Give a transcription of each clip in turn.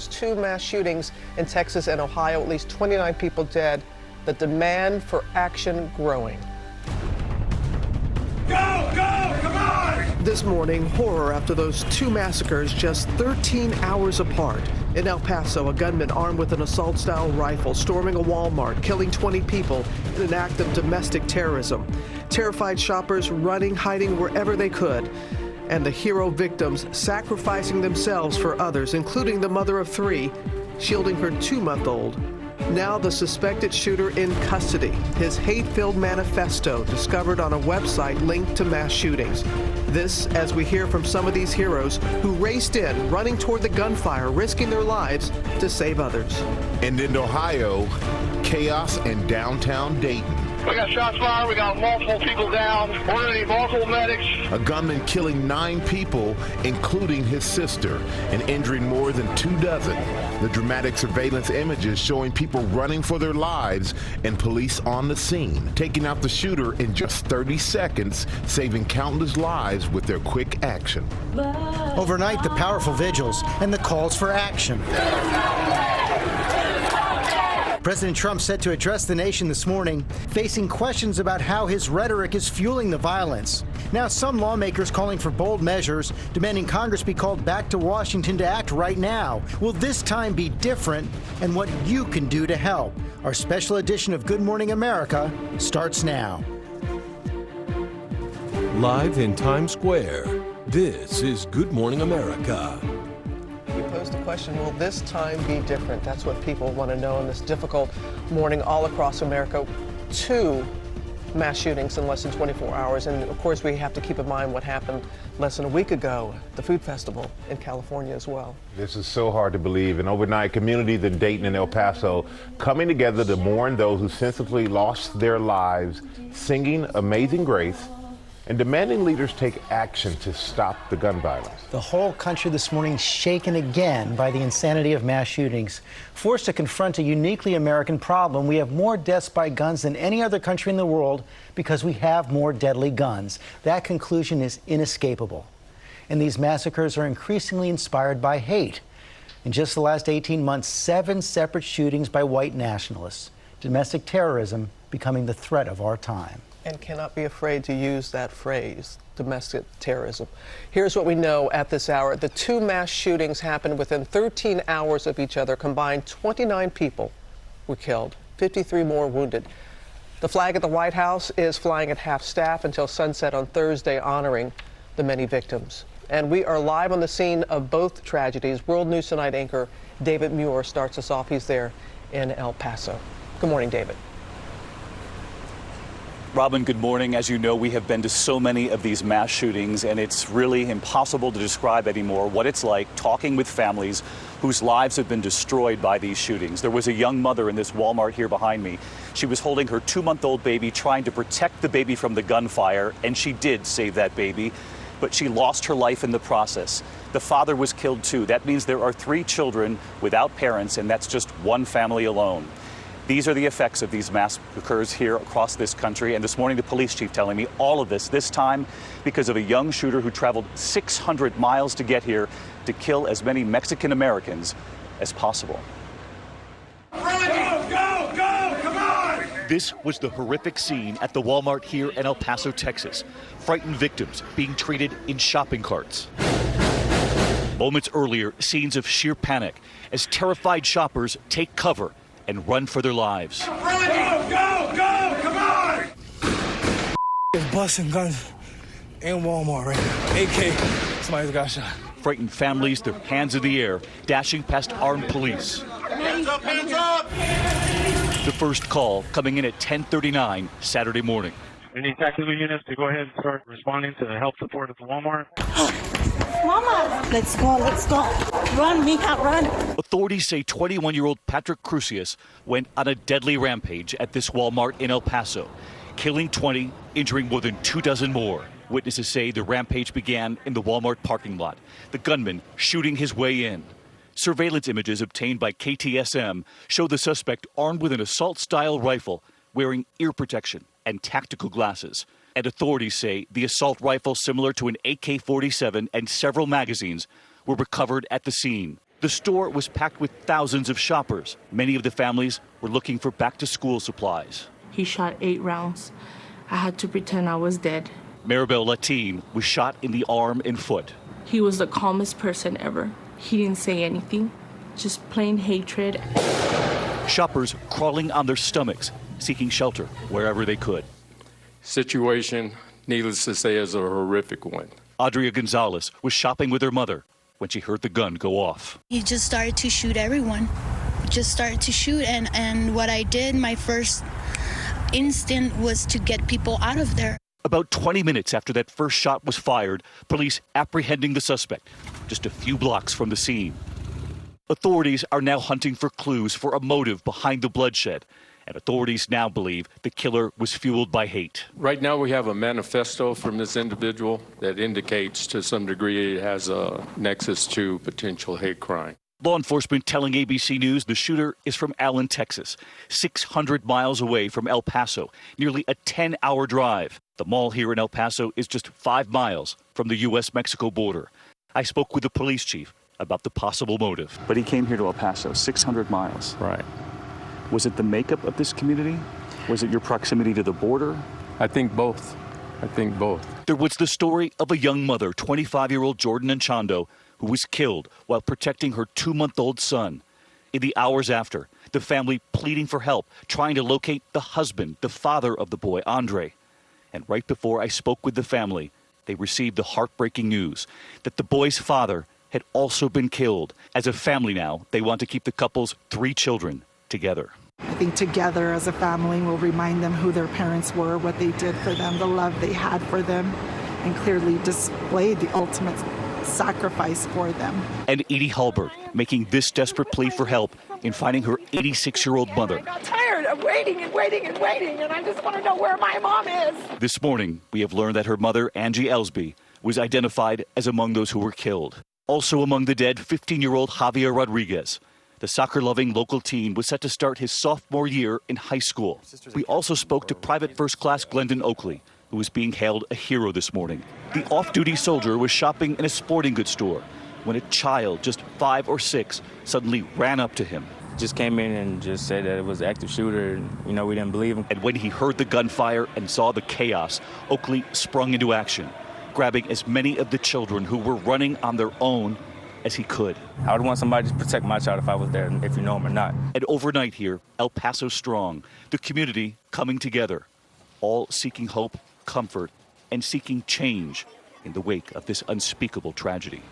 Two mass shootings in Texas and Ohio, at least 29 people dead. The demand for action growing. Go, go, come on! This morning, horror after those two massacres just 13 hours apart. In El Paso, a gunman armed with an assault-style rifle storming a Walmart, killing 20 people in an act of domestic terrorism. Terrified shoppers running, hiding wherever they could. And the hero victims sacrificing themselves for others, including the mother of three, shielding her 2-month-old. Now the suspected shooter in custody. His hate-filled manifesto discovered on a website linked to mass shootings. This, as we hear from some of these heroes who raced in, running toward the gunfire, risking their lives to save others. And in Ohio, chaos in downtown Dayton. We got shots fired. We got multiple people down. We're going to need multiple medics. A gunman killing 9 people, including his sister, and injuring more than 24. The dramatic surveillance images showing people running for their lives and police on the scene, taking out the shooter in just 30 seconds, saving countless lives with their quick action. Overnight, the powerful vigils and the calls for action. President Trump set to address the nation this morning, facing questions about how his rhetoric is fueling the violence. Now, some lawmakers calling for bold measures, demanding Congress be called back to Washington to act right now. Will this time be different, and what you can do to help? Our special edition of Good Morning America starts now. Live in Times Square, this is Good Morning America. You posed the question, will this time be different? That's what people want to know on this difficult morning all across America. 2 mass shootings in less than 24 hours. And of course, we have to keep in mind what happened less than a week ago, the food festival in California as well. This is so hard to believe. An overnight, communities in Dayton and El Paso coming together to mourn those who senselessly lost their lives, singing Amazing Grace, and demanding leaders take action to stop the gun violence. The whole country this morning shaken again by the insanity of mass shootings. Forced to confront a uniquely American problem, we have more deaths by guns than any other country in the world because we have more deadly guns. That conclusion is inescapable. And these massacres are increasingly inspired by hate. In just the last 18 months, 7 separate shootings by white nationalists. Domestic terrorism becoming the threat of our time. And cannot be afraid to use that phrase, domestic terrorism. Here's what we know at this hour. The 2 mass shootings happened within 13 hours of each other. Combined, 29 people were killed, 53 more wounded. The flag at the White House is flying at half-staff until sunset on Thursday, honoring the many victims. And we are live on the scene of both tragedies. World News Tonight anchor David Muir starts us off. He's there in El Paso. Good morning, David. Robin, good morning. As you know, we have been to so many of these mass shootings, and it's really impossible to describe anymore what it's like talking with families whose lives have been destroyed by these shootings. There was a young mother in this Walmart here behind me. She was holding her 2-month-old baby, trying to protect the baby from the gunfire, and she did save that baby, but she lost her life in the process. The father was killed too. That means there are 3 children without parents, and that's just one family alone. These are the effects of these massacres here across this country. And this morning, the police chief telling me all of this time because of a young shooter who traveled 600 miles to get here to kill as many Mexican Americans as possible. Go, go, go, come on! This was the horrific scene at the Walmart here in El Paso, Texas. Frightened victims being treated in shopping carts. Moments earlier, scenes of sheer panic as terrified shoppers take cover and run for their lives. Go, go, go, come on! It's busting guns in Walmart right now. AK, somebody's got shot. Frightened families, their hands in the air, dashing past armed police. Hands up, hands up! The first call coming in at 10:39 Saturday morning. We need tactical units to go ahead and start responding to the help support at the Walmart. Mama, let's go, Run, Mika, run. Authorities say 21-year-old Patrick Crucius went on a deadly rampage at this Walmart in El Paso, killing 20, injuring more than 24 more. Witnesses say the rampage began in the Walmart parking lot, the gunman shooting his way in. Surveillance images obtained by KTSM show the suspect armed with an assault-style rifle, wearing ear protection and tactical glasses. And authorities say the assault rifle, similar to an AK-47 and several magazines, were recovered at the scene. The store was packed with thousands of shoppers. Many of the families were looking for back-to-school supplies. He shot 8 rounds. I had to pretend I was dead. Maribel Latin was shot in the arm and foot. He was the calmest person ever. He didn't say anything, just plain hatred. Shoppers crawling on their stomachs, seeking shelter wherever they could. Situation, needless to say, is a horrific one. Adria Gonzalez was shopping with her mother when she heard the gun go off. He just started to shoot everyone. Just started to shoot, and what I did, my first instinct was to get people out of there. About 20 minutes after that first shot was fired, police apprehending the suspect just a few blocks from the scene. Authorities are now hunting for clues for a motive behind the bloodshed, and authorities now believe the killer was fueled by hate. Right now we have a manifesto from this individual that indicates to some degree it has a nexus to potential hate crime. Law enforcement telling ABC News the shooter is from Allen, Texas, 600 miles away from El Paso, nearly a 10-hour drive. The mall here in El Paso is just 5 miles from the U.S.-Mexico border. I spoke with the police chief about the possible motive. But he came here to El Paso, 600 miles. Right. Was it the makeup of this community? Was it your proximity to the border? I think both. There was the story of a young mother, 25-year-old Jordan Anchondo, who was killed while protecting her 2-month-old son. In the hours after, the family pleading for help, trying to locate the husband, the father of the boy, Andre. And right before I spoke with the family, they received the heartbreaking news that the boy's father had also been killed. As a family now, they want to keep the couple's 3 children together. I think together as a family we'll remind them who their parents were, what they did for them, the love they had for them, and clearly displayed the ultimate sacrifice for them. And Edie Halbert making this desperate plea for help in finding her 86-year-old mother. I got tired of waiting, and I just want to know where my mom is. This morning, we have learned that her mother, Angie Ellsby, was identified as among those who were killed. Also among the dead, 15-year-old Javier Rodriguez. The soccer-loving local teen was set to start his sophomore year in high school. We also spoke to Private First Class Glendon Oakley, who was being hailed a hero this morning. The off-duty soldier was shopping in a sporting goods store when a child, just 5 or 6, suddenly ran up to him. Just came in and just said that it was an active shooter, and, we didn't believe him. And when he heard the gunfire and saw the chaos, Oakley sprung into action, grabbing as many of the children who were running on their own as he could. I would want somebody to protect my child if I was there, if you know him or not. And overnight here, El Paso strong, the community coming together, all seeking hope, comfort, and seeking change in the wake of this unspeakable tragedy.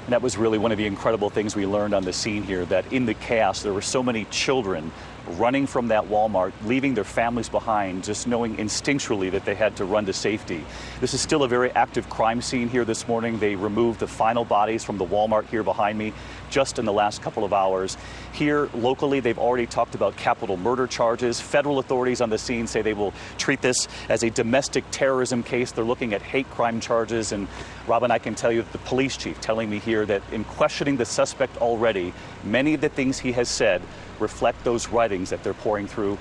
And that was really one of the incredible things we learned on the scene here, that in the chaos, there were so many children running from that Walmart, leaving their families behind, just knowing instinctually that they had to run to safety. This is still a very active crime scene here this morning. They removed the final bodies from the Walmart here behind me just in the last couple of hours. Here locally, they've already talked about capital murder charges. Federal authorities on the scene say they will treat this as a domestic terrorism case. They're looking at hate crime charges. And Robin, I can tell you, the police chief telling me here that in questioning the suspect already, many of the things he has said reflect those writings that they're pouring through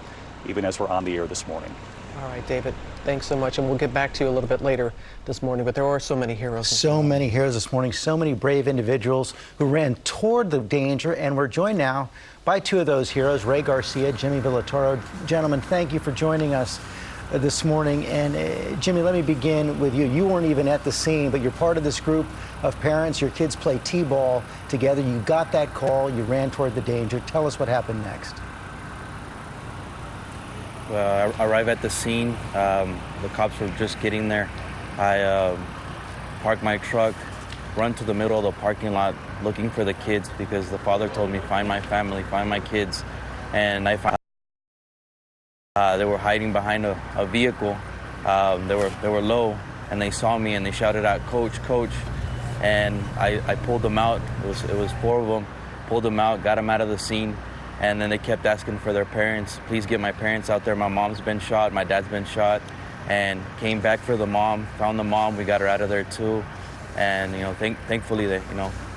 even as we're on the air this morning. All right, David, thanks so much. And we'll get back to you a little bit later this morning. But there are so many heroes. So many heroes this morning, so many brave individuals who ran toward the danger. And we're joined now by 2 of those heroes, Ray Garcia, Jimmy Villatoro. Gentlemen, thank you for joining us this morning. And Jimmy, let me begin with you. You weren't even at the scene, but you're part of this group of parents. Your kids play t-ball together. You got that call. You ran toward the danger. Tell us what happened next. Well, I arrived at the scene. The cops were just getting there. I parked my truck, run to the middle of the parking lot looking for the kids because the father told me, find my family, find my kids. And I found they were hiding behind a vehicle. They were low, and they saw me and they shouted out, "Coach, Coach!" And I pulled them out. It was 4 of them. Pulled them out, got them out of the scene, and then they kept asking for their parents. Please get my parents out there. My mom's been shot. My dad's been shot. And came back for the mom. Found the mom. We got her out of there too. And thankfully that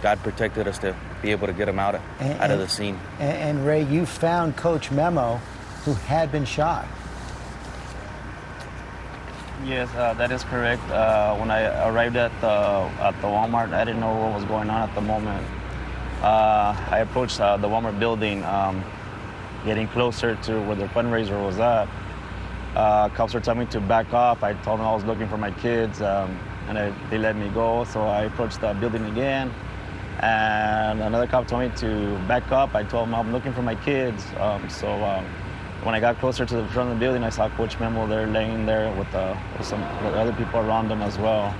God protected us to be able to get them out of the scene. And Ray, you found Coach Memo, who had been shot. Yes, that is correct. When I arrived at the Walmart, I didn't know what was going on at the moment. I approached the Walmart building, getting closer to where the fundraiser was at. Cops were telling me to back off. I told them I was looking for my kids, and they let me go. So I approached the building again, and another cop told me to back up. I told him I'm looking for my kids. When I got closer to the front of the building, I saw Coach Memo there laying there with some other people around him as well.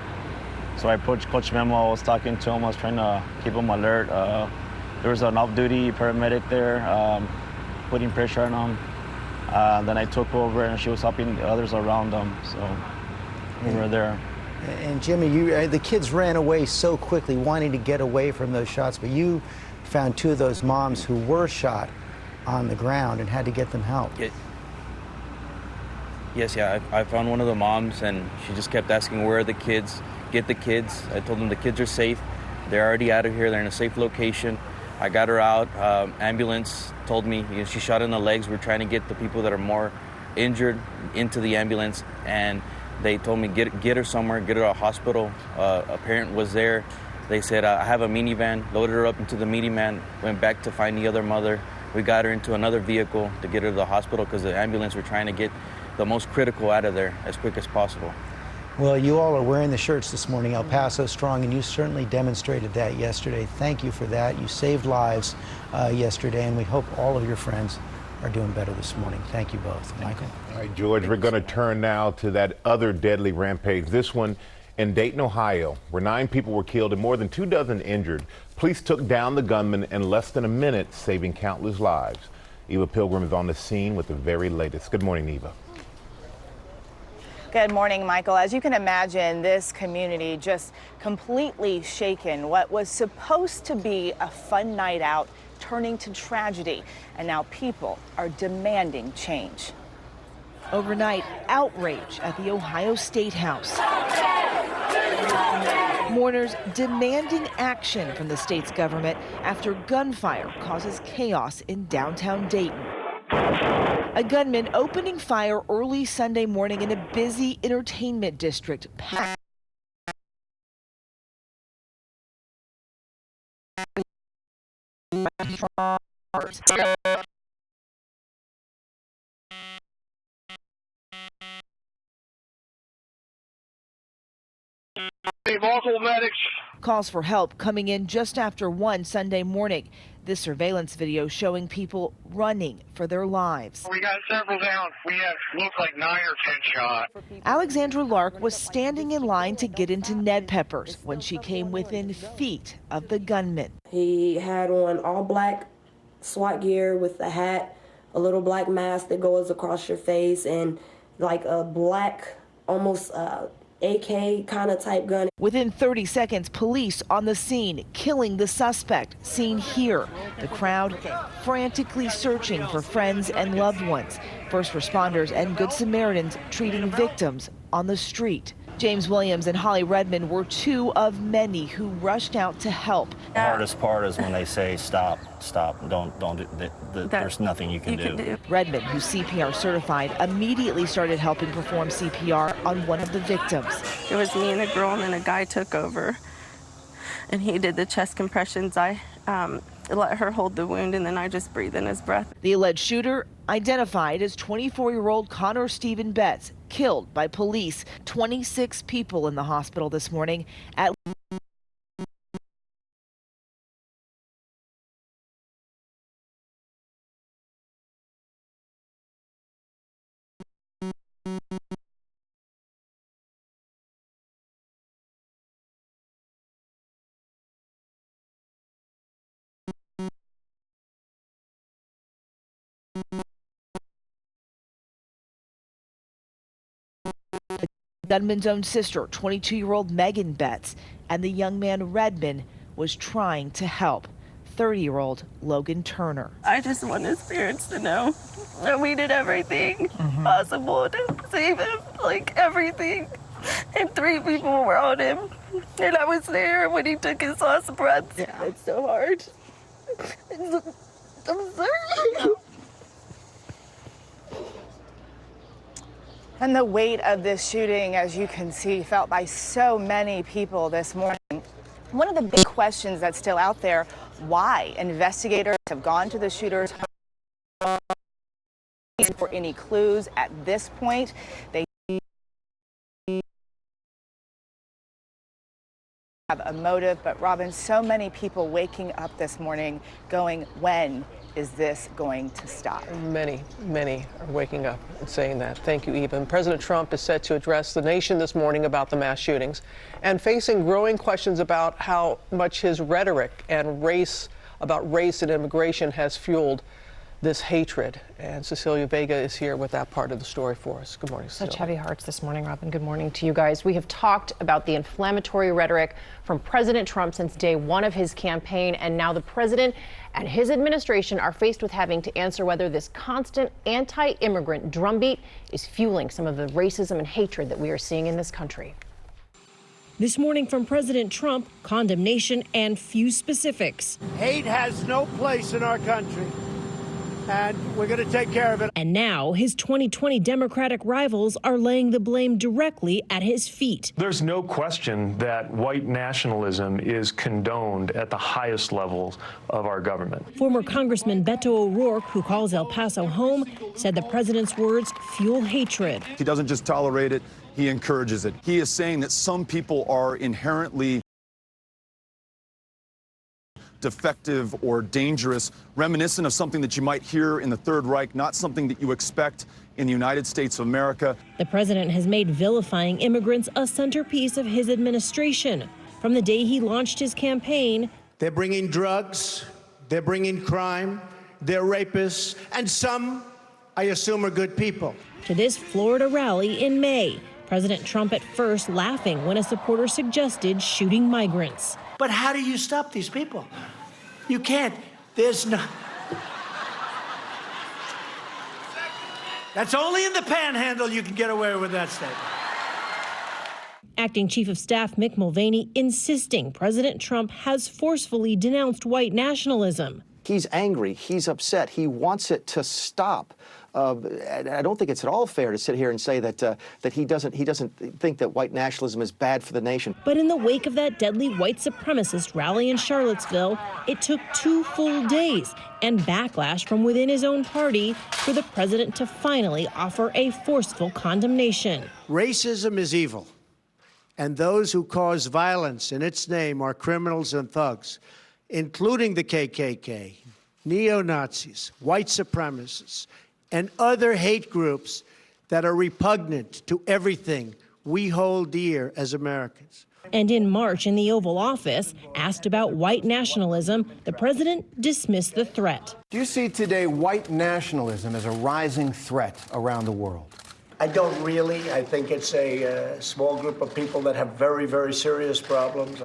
So I approached Coach Memo. I was talking to him. I was trying to keep him alert. There was an off-duty paramedic there, putting pressure on him. Then I took over, and she was helping the others around him. So we were there. And Jimmy, the kids ran away so quickly, wanting to get away from those shots, but you found two of those moms who were shot on the ground and had to get them help. Yes, I found one of the moms, and she just kept asking, where are the kids? Get the kids. I told them the kids are safe. They're already out of here. They're in a safe location. I got her out. Ambulance told me, she shot in the legs. We're trying to get the people that are more injured into the ambulance, and they told me get her somewhere, get her to a hospital. A parent was there. They said, I have a minivan, loaded her up into the minivan, went back to find the other mother. We got her into another vehicle to get her to the hospital because the ambulance were trying to get the most critical out of there as quick as possible. Well, you all are wearing the shirts this morning, El Paso Strong, and you certainly demonstrated that yesterday. Thank you for that. You saved lives yesterday, and we hope all of your friends are doing better this morning. Thank you both. Michael? All right, George, we're going to turn now to that other deadly rampage. This one in Dayton, Ohio, where 9 people were killed and more than 2 dozen injured. Police took down the gunman in less than a minute, saving countless lives. Eva Pilgrim is on the scene with the very latest. Good morning, Eva. Good morning, Michael. As you can imagine, this community just completely shaken. What was supposed to be a fun night out turning to tragedy, and now people are demanding change. Overnight, outrage at the Ohio State House. Mourners demanding action from the state's government after gunfire causes chaos in downtown Dayton. A gunman opening fire early Sunday morning in a busy entertainment district. Multiple medics. Calls for help coming in just after 1 Sunday morning. This surveillance video showing people running for their lives. We got several down. We have looks like 9 or 10 shot. Alexandra Lark was standing in line to get into Ned Peppers when she came within feet of the gunman. He had on all black SWAT gear with a hat, a little black mask that goes across your face, and like a black, almost AK kind of type gun. Within 30 seconds, police on the scene, killing the suspect, seen here. The crowd frantically searching for friends and loved ones. First responders and Good Samaritans treating victims on the street. James Williams and Holly Redmond were 2 of many who rushed out to help. The hardest part is when they say stop, don't do there's nothing you can do. Redmond, who's CPR certified, immediately started helping perform CPR on one of the victims. It was me and a girl, and then a guy took over, and he did the chest compressions. I let her hold the wound, and then I just breathed in his breath. The alleged shooter identified as 24-year-old Connor Stephen Betts, killed by police. 26 people in the hospital this morning. At gunman's own sister, 22-year-old Megan Betts, and the young man Redmond was trying to help, 30-year-old Logan Turner. I just want his parents to know that we did everything possible to save him, like everything. And 3 people were on him, and I was there when he took his last breath. Yeah. It's so hard. I'm sorry. And the weight of this shooting, as you can see, felt by so many people this morning. One of the big questions that's still out there, why investigators have gone to the shooter's home for any clues at this point. They have a motive, but Robin, so many people waking up this morning going, when is this going to stop? Many are waking up and saying that. Thank you, Eva. And President Trump is set to address the nation this morning about the mass shootings and facing growing questions about how much his rhetoric and race and immigration has fueled this hatred. And Cecilia Vega is here with that part of the story for us. Good morning, Cecilia. Such heavy hearts this morning, Robin. Good morning to you guys. We have talked about the inflammatory rhetoric from President Trump since day one of his campaign, and now the president and his administration are faced with having to answer whether this constant anti-immigrant drumbeat is fueling some of the racism and hatred that we are seeing in this country. This morning from President Trump, condemnation and few specifics. Hate has no place in our country, and we're going to take care of it. And now his 2020 Democratic rivals are laying the blame directly at his feet. There's no question that white nationalism is condoned at the highest levels of our government. Former Congressman Beto O'Rourke, who calls El Paso home, said the president's words fuel hatred. He doesn't just tolerate it, he encourages it. He is saying that some people are inherently defective or dangerous, reminiscent of something that you might hear in the Third Reich, not something that you expect in the United States of America. The president has made vilifying immigrants a centerpiece of his administration. From the day he launched his campaign, They're bringing drugs, they're bringing crime, they're rapists, and some, I assume, are good people. To this Florida rally in May, President Trump at first laughing when a supporter suggested shooting migrants. But how do you stop these people? You can't. There's no... That's only in the panhandle you can get away with that statement. Acting Chief of Staff Mick Mulvaney insisting President Trump has forcefully denounced white nationalism. He's angry. He's upset. He wants it to stop. I don't think it's at all fair to sit here and say that he doesn't think that white nationalism is bad for the nation. But in the wake of that deadly white supremacist rally in Charlottesville, it took 2 full days and backlash from within his own party for the president to finally offer a forceful condemnation. Racism is evil, and those who cause violence in its name are criminals and thugs, including the KKK, neo-Nazis, white supremacists, and other hate groups that are repugnant to everything we hold dear as Americans. And in March in the Oval Office, asked about white nationalism, the president dismissed the threat. Do you see today white nationalism as a rising threat around the world? I don't really. I think it's a small group of people that have very, very serious problems.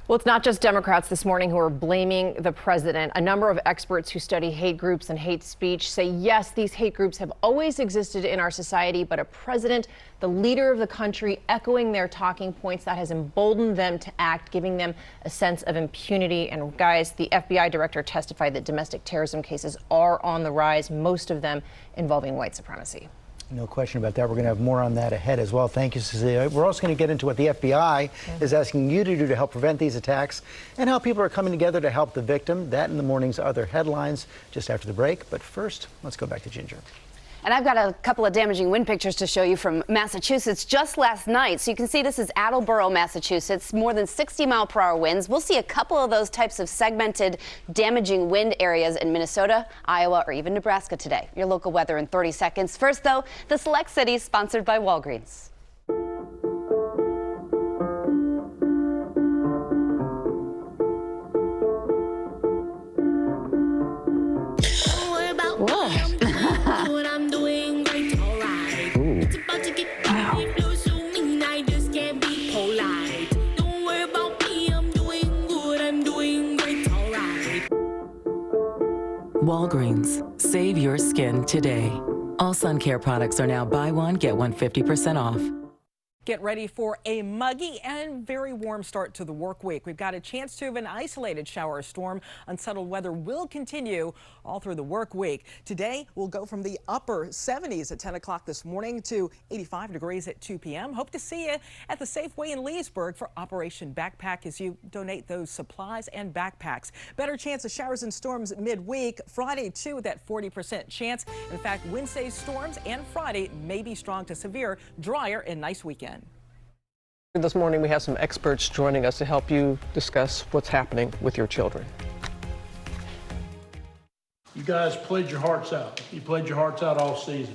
Well, it's not just Democrats this morning who are blaming the president. A number of experts who study hate groups and hate speech say, yes, these hate groups have always existed in our society, but a president, the leader of the country, echoing their talking points, that has emboldened them to act, giving them a sense of impunity. And guys, the FBI director testified that domestic terrorism cases are on the rise, most of them involving white supremacy. No question about that. We're going to have more on that ahead as well. Thank you, Cecilia. We're also going to get into what the FBI is asking you to do to help prevent these attacks and how people are coming together to help the victim. That in the morning's other headlines just after the break. But first, let's go back to Ginger. And I've got a couple of damaging wind pictures to show you from Massachusetts just last night. So you can see this is Attleboro, Massachusetts, more than 60-mile-per-hour winds. We'll see a couple of those types of segmented damaging wind areas in Minnesota, Iowa, or even Nebraska today. Your local weather in 30 seconds. First, though, the Select Cities, sponsored by Walgreens. Walgreens, save your skin today. All sun care products are now buy one, get one 50% off. Get ready for a muggy and very warm start to the work week. We've got a chance to have an isolated shower or storm. Unsettled weather will continue all through the work week. Today, we'll go from the upper 70s at 10 o'clock this morning to 85 degrees at 2 p.m. Hope to see you at the Safeway in Leesburg for Operation Backpack as you donate those supplies and backpacks. Better chance of showers and storms midweek. Friday, too, with that 40% chance. In fact, Wednesday's storms and Friday may be strong to severe, drier and nice weekend. This morning we have some experts joining us to help you discuss what's happening with your children. You guys played your hearts out. You played your hearts out all season.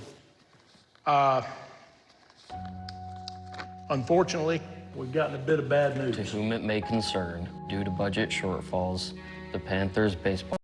Unfortunately, we've gotten a bit of bad news. To whom it may concern, due to budget shortfalls, the Panthers baseball